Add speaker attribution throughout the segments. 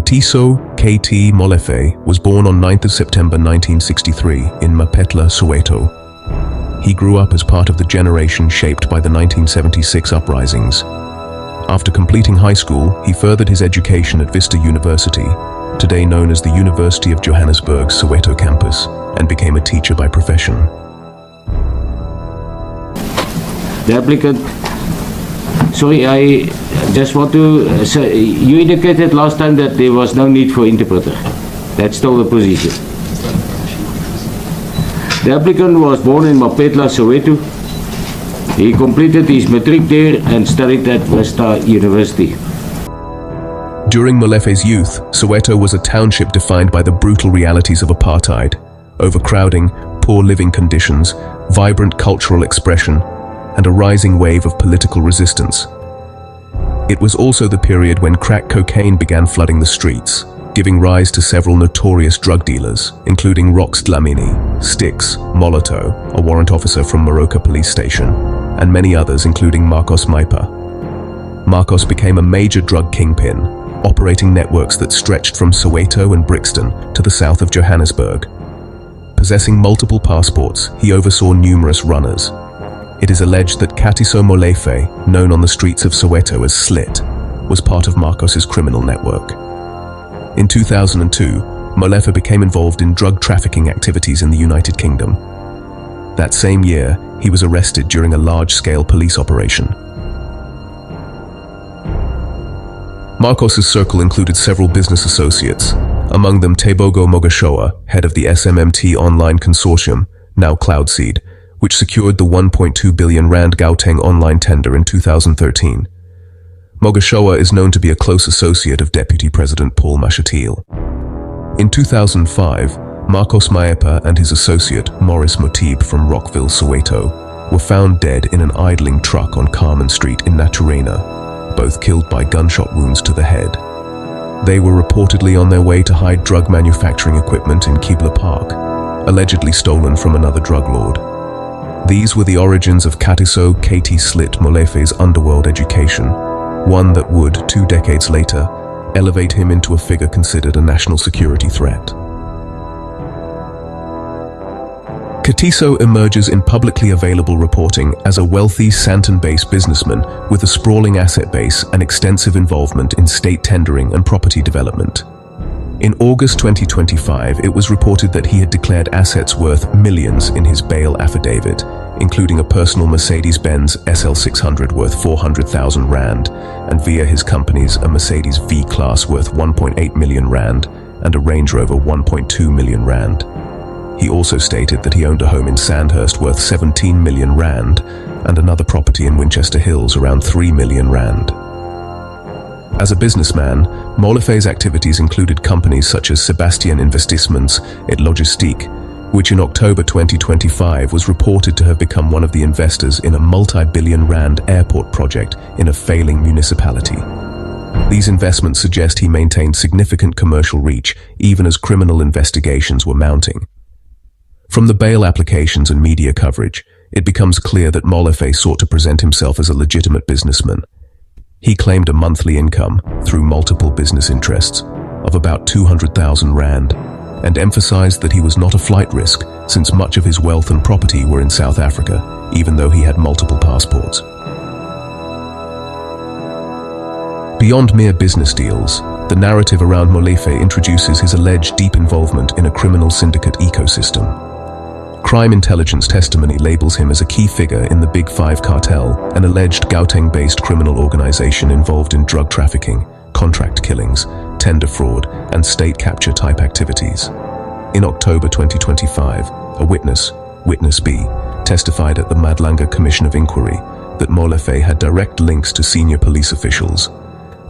Speaker 1: Katiso KT Molefe was born on 9th of September 1963 in Mapetla, Soweto. He grew up as part of the generation shaped by the 1976 uprisings. After completing high school, he furthered his education at Vista University, today known as the University of Johannesburg's Soweto campus, and became a teacher by profession.
Speaker 2: The applicant, sorry, I just want to say, you indicated last time that there was no need for interpreter. That's still the position. The applicant was born in Mapetla, Soweto. He completed his matric there and studied at Vista University.
Speaker 1: During Molefe's youth, Soweto was a township defined by the brutal realities of apartheid: overcrowding, poor living conditions, vibrant cultural expression, and a rising wave of political resistance. It was also the period when crack cocaine began flooding the streets, giving rise to several notorious drug dealers, including Rox Dlamini, Sticks, Moloto, a warrant officer from Moroka police station, and many others including Marcos Maipa. Marcos became a major drug kingpin, operating networks that stretched from Soweto and Brixton to the south of Johannesburg. Possessing multiple passports, he oversaw numerous runners. It is alleged that Katiso Molefe, known on the streets of Soweto as Slit, was part of Marcos's criminal network. In 2002, Molefe became involved in drug trafficking activities in the United Kingdom. That same year, he was arrested during a large-scale police operation. Marcos's circle included several business associates, among them Tebogo Mogashoa, head of the SMMT Online Consortium, now Cloudseed, which secured the 1.2 billion rand Gauteng online tender in 2013. Mogashoa is known to be a close associate of Deputy President Paul Mashatile. In 2005, Marcos Maipa and his associate, Maurice Motib from Rockville, Soweto, were found dead in an idling truck on Carmen Street in Naturena, both killed by gunshot wounds to the head. They were reportedly on their way to hide drug manufacturing equipment in Kibla Park, allegedly stolen from another drug lord. These were the origins of Katiso KT Slit Molefe's underworld education, one that would, 2 decades later, elevate him into a figure considered a national security threat. Katiso emerges in publicly available reporting as a wealthy Sandton-based businessman with a sprawling asset base and extensive involvement in state tendering and property development. In August 2025, it was reported that he had declared assets worth millions in his bail affidavit, including a personal Mercedes-Benz SL600 worth 400,000 rand, and via his companies a Mercedes V-Class worth 1.8 million rand and a Range Rover 1.2 million rand. He also stated that he owned a home in Sandhurst worth 17 million rand and another property in Winchester Hills around 3 million rand. As a businessman, Molefe's activities included companies such as Sebastian Investissements et Logistique, which in October 2025 was reported to have become one of the investors in a multi-billion rand airport project in a failing municipality. These investments suggest he maintained significant commercial reach even as criminal investigations were mounting. From the bail applications and media coverage, it becomes clear that Molefe sought to present himself as a legitimate businessman. He claimed a monthly income, through multiple business interests, of about 200,000 rand, and emphasized that he was not a flight risk since much of his wealth and property were in South Africa, even though he had multiple passports. Beyond mere business deals, the narrative around Molefe introduces his alleged deep involvement in a criminal syndicate ecosystem. Crime intelligence testimony labels him as a key figure in the Big Five cartel, an alleged Gauteng-based criminal organization involved in drug trafficking, contract killings, tender fraud, and state capture type activities. In October 2025, a witness, Witness B, testified at the Madlanga Commission of Inquiry that Molefe had direct links to senior police officials,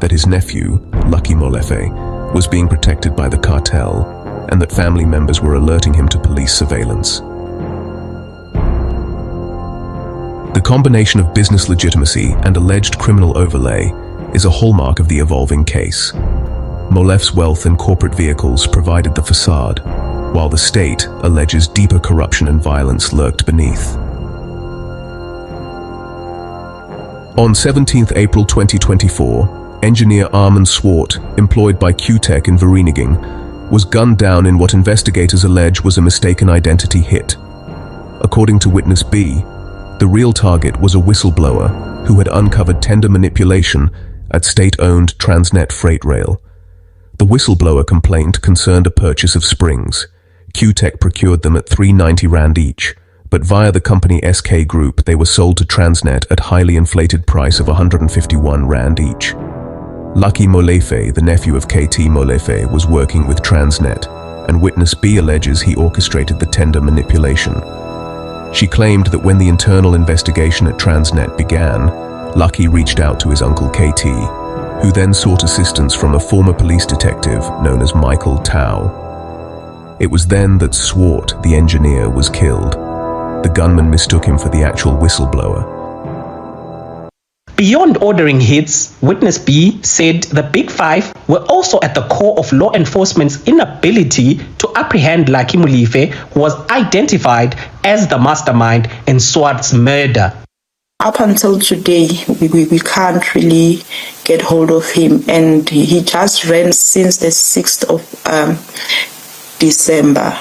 Speaker 1: that his nephew, Lucky Molefe, was being protected by the cartel, and that family members were alerting him to police surveillance. The combination of business legitimacy and alleged criminal overlay is a hallmark of the evolving case. Molefe's wealth and corporate vehicles provided the facade, while the state alleges deeper corruption and violence lurked beneath. On 17 April 2024, Engineer Armin Swart, employed by QTech in Vereeniging, was gunned down in what investigators allege was a mistaken identity hit. According to witness B, the real target was a whistleblower who had uncovered tender manipulation at state-owned Transnet freight rail. The whistleblower complaint concerned a purchase of springs. QTech procured them at 390 Rand each, but via the company SK Group they were sold to Transnet at highly inflated price of 151 Rand each. Lucky Molefe, the nephew of KT Molefe, was working with Transnet, and witness B alleges he orchestrated the tender manipulation. She claimed that when the internal investigation at Transnet began, Lucky reached out to his uncle KT, who then sought assistance from a former police detective known as Michael Tao. It was then that Swart, the engineer, was killed. The gunman mistook him for the actual whistleblower.
Speaker 3: Beyond ordering hits, witness B said the Big Five were also at the core of law enforcement's inability to apprehend Lucky Molefe, who was identified as the mastermind in Swart's murder.
Speaker 4: Up until today, we can't really get hold of him, and he just ran since the 6th of December.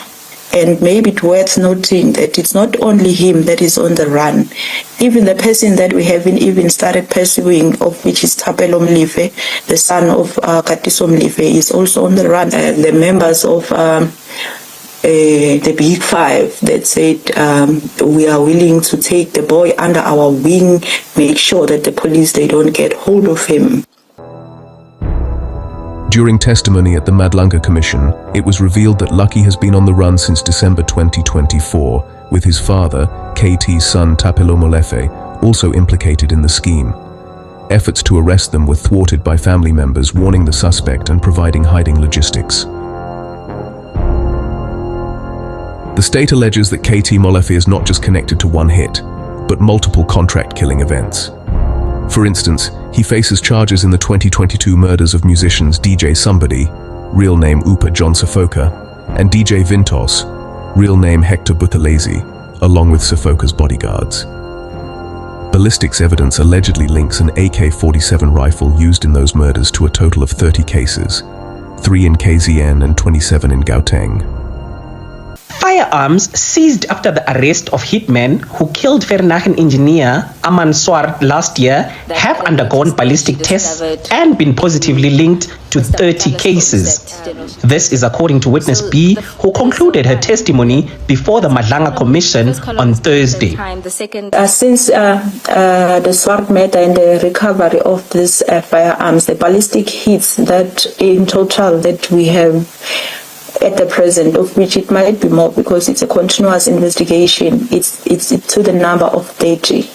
Speaker 4: And maybe it's worth noting that it's not only him that is on the run. Even the person that we haven't even started pursuing, of which is Cartel Molefe, the son of Katiso Molefe, is also on the run. The members of the Big Five that said we are willing to take the boy under our wing, make sure that the police, they don't get hold of him.
Speaker 1: During testimony at the Madlanga Commission, it was revealed that Lucky has been on the run since December 2024, with his father, KT's son Tapelo Molefe, also implicated in the scheme. Efforts to arrest them were thwarted by family members warning the suspect and providing hiding logistics. The state alleges that KT Molefe is not just connected to one hit, but multiple contract-killing events. For instance, he faces charges in the 2022 murders of musicians DJ Somebody, real name Upa John Sofoka, and DJ Vintos, real name Hector Buthelezi, along with Sofoka's bodyguards. Ballistics evidence allegedly links an AK-47 rifle used in those murders to a total of 30 cases, 3 in KZN and 27 in Gauteng.
Speaker 3: Firearms seized after the arrest of hitmen who killed Vereeniging engineer Armin Swart last year have undergone ballistic tests and been positively linked to 30 cases. This is according to witness B, who concluded her testimony before the Madlanga Commission on Thursday.
Speaker 4: Since the Swart matter and the recovery of these firearms, the ballistic hits that in total that we have at the present, of which it might be more because it's a continuous investigation, it's to the number of 30.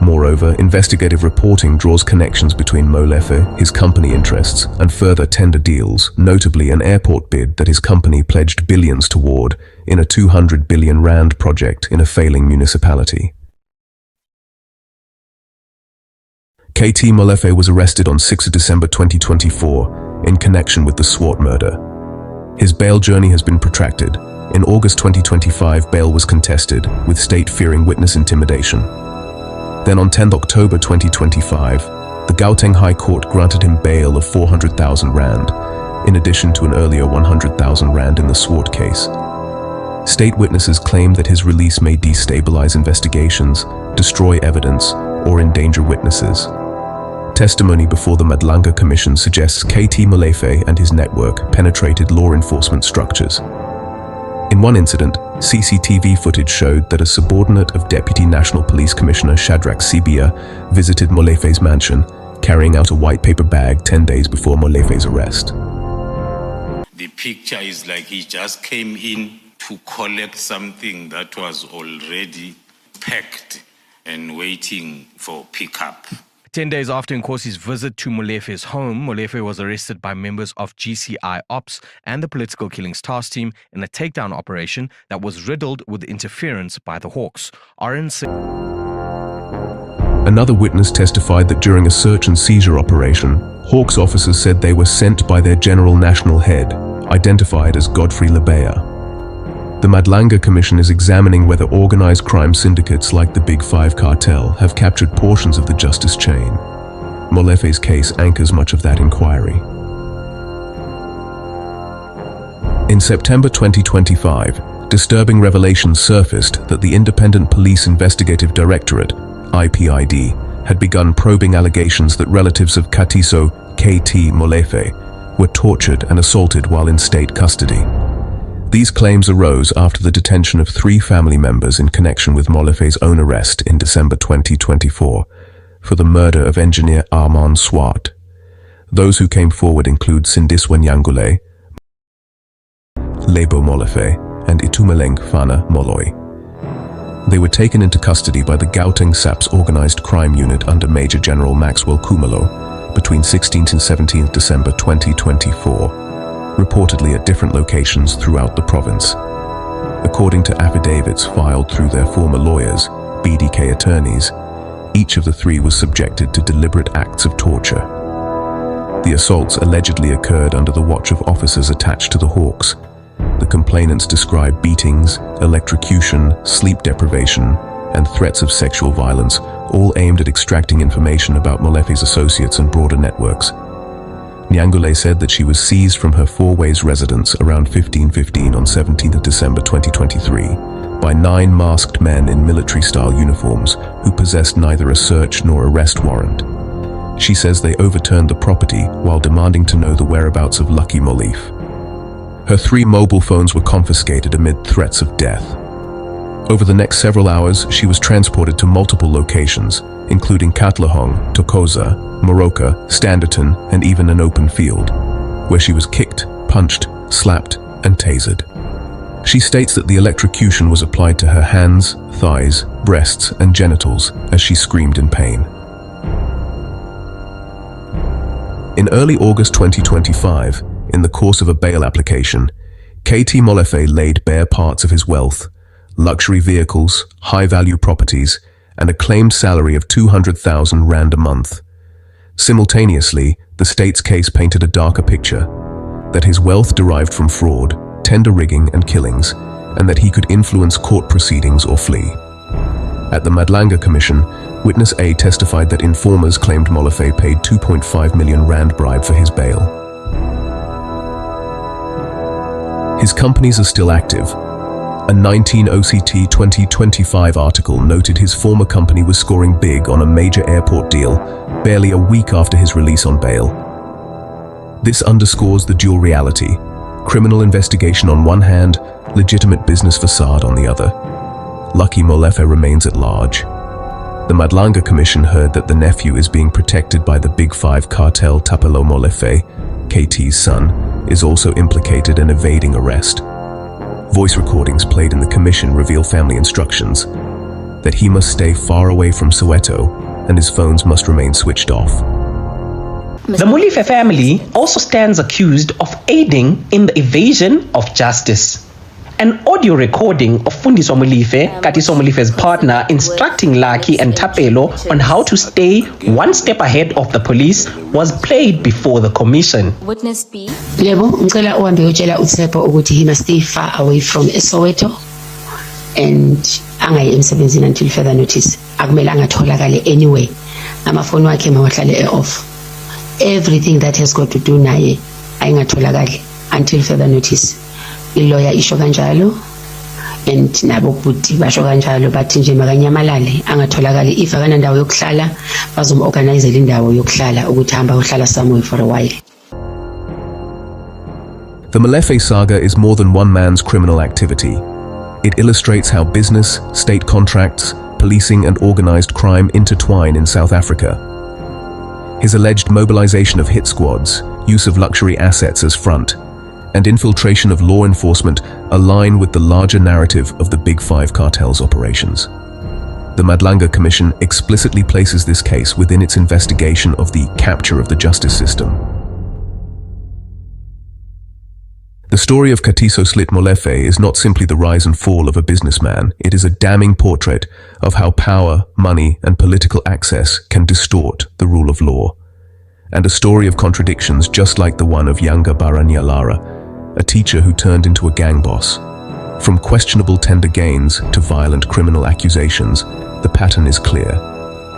Speaker 1: Moreover, investigative reporting draws connections between Molefe, his company interests, and further tender deals, notably an airport bid that his company pledged billions toward in a 200 billion Rand project in a failing municipality. KT Molefe was arrested on 6 December 2024 in connection with the Swart murder. His bail journey has been protracted. In August 2025, bail was contested, with state fearing witness intimidation. Then on 10 October 2025, the Gauteng High Court granted him bail of 400,000 Rand, in addition to an earlier 100,000 Rand in the Swart case. State witnesses claimed that his release may destabilize investigations, destroy evidence, or endanger witnesses. Testimony before the Madlanga Commission suggests KT Molefe and his network penetrated law enforcement structures. In one incident, CCTV footage showed that a subordinate of Deputy National Police Commissioner Shadrach Sibia visited Molefe's mansion, carrying out a white paper bag 10 days before Molefe's arrest.
Speaker 5: The picture is like he just came in to collect something that was already packed and waiting for pickup.
Speaker 6: 10 days after Nkosi's visit to Molefe's home, Molefe was arrested by members of GCI Ops and the Political Killings Task Team in a takedown operation that was riddled with interference by the Hawks.
Speaker 1: Another witness testified that during a search and seizure operation, Hawks officers said they were sent by their General National Head, identified as Godfrey Lebeya. The Madlanga Commission is examining whether organized crime syndicates like the Big Five cartel have captured portions of the justice chain. Molefe's case anchors much of that inquiry. In September 2025, disturbing revelations surfaced that the Independent Police Investigative Directorate, IPID, had begun probing allegations that relatives of Katiso, KT Molefe, were tortured and assaulted while in state custody. These claims arose after the detention of 3 family members in connection with Molefe's own arrest in December 2024 for the murder of engineer Armand Swart. Those who came forward include Sindiswa Nyangule, Lebo Molefe, and Itumeleng Fana Moloi. They were taken into custody by the Gauteng SAP's organized crime unit under Major General Maxwell Kumalo between 16th and 17th December 2024, reportedly at different locations throughout the province. According to affidavits filed through their former lawyers, BDK attorneys, each of the 3 was subjected to deliberate acts of torture. The assaults allegedly occurred under the watch of officers attached to the Hawks. The complainants describe beatings, electrocution, sleep deprivation, and threats of sexual violence, all aimed at extracting information about Molefe's associates and broader networks. Nyangule said that she was seized from her Fourways residence around 15:15 on 17th of December 2023 by 9 masked men in military-style uniforms who possessed neither a search nor arrest warrant. She says they overturned the property while demanding to know the whereabouts of Lucky Molefe. Her 3 mobile phones were confiscated amid threats of death. Over the next several hours, she was transported to multiple locations, including Katlehong, Thokoza, Moroka, Sandton, and even an open field, where she was kicked, punched, slapped, and tasered. She states that the electrocution was applied to her hands, thighs, breasts, and genitals as she screamed in pain. In early August 2025, in the course of a bail application, KT Molefe laid bare parts of his wealth, luxury vehicles, high-value properties, and a claimed salary of 200,000 rand a month. Simultaneously, the state's case painted a darker picture, that his wealth derived from fraud, tender rigging, and killings, and that he could influence court proceedings or flee. At the Madlanga Commission, Witness A testified that informers claimed Molefe paid 2.5 million rand bribe for his bail. His companies are still active. A 19 OCT 2025 article noted his former company was scoring big on a major airport deal barely a week after his release on bail. This underscores the dual reality: criminal investigation on one hand, legitimate business facade on the other. Lucky Molefe remains at large. The Madlanga Commission heard that the nephew is being protected by the Big Five cartel. Tapelo Molefe, KT's son, is also implicated and evading arrest. Voice recordings played in the commission reveal family instructions that he must stay far away from Soweto and his phones must remain switched off.
Speaker 3: The Molefe family also stands accused of aiding in the evasion of justice. An audio recording of Fundiswa Molefe, Katiso Molefe's partner, instructing Lucky and Tapelo on how to stay one step ahead of the police was played before the commission.
Speaker 7: Witness B.
Speaker 8: Lebo, ngicela uhambe utshela uTshepo ukuthi he must stay far away from Soweto and angayi emsebenzini until further notice. Akumele angatholakale anyway. Amafoni wakhe mawahlale off. Everything that has got to do naye ayingatholakali until further notice. Ilawyer isho kanjalo and nabo bhuti basho kanjalo bathi nje makanyamalale angatholakali. If akanandawo yokuhlala bazomorganizela indawo yokuhlala ukuthi hamba uhlala somewhere for a while.
Speaker 1: The Molefe saga is more than one man's criminal activity. It illustrates how business, state contracts, policing and organized crime intertwine in South Africa. His alleged mobilization of hit squads, use of luxury assets as front, and infiltration of law enforcement align with the larger narrative of the Big Five cartel's operations. The Madlanga Commission explicitly places this case within its investigation of the capture of the justice system. The story of Katiso Slit Molefe is not simply the rise and fall of a businessman. It is a damning portrait of how power, money, and political access can distort the rule of law. And a story of contradictions just like the one of Yanga Baranyalara, a teacher who turned into a gang boss, From questionable tender gains to violent criminal accusations, the pattern is clear.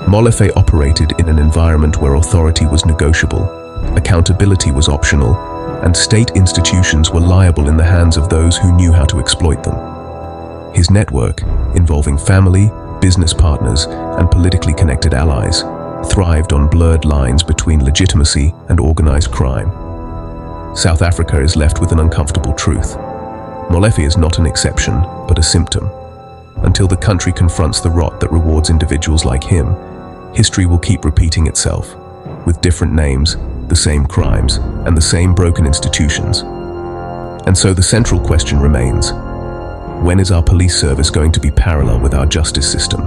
Speaker 1: Molefe operated in an environment where authority was negotiable, accountability was optional, and state institutions were liable in the hands of those who knew how to exploit them. His network, involving family, business partners, and politically connected allies, thrived on blurred lines between legitimacy and organized crime. South Africa is left with an uncomfortable truth. Molefe is not an exception, but a symptom. Until the country confronts the rot that rewards individuals like him, history will keep repeating itself, with different names, the same crimes, and the same broken institutions. And so the central question remains: when is our police service going to be parallel with our justice system?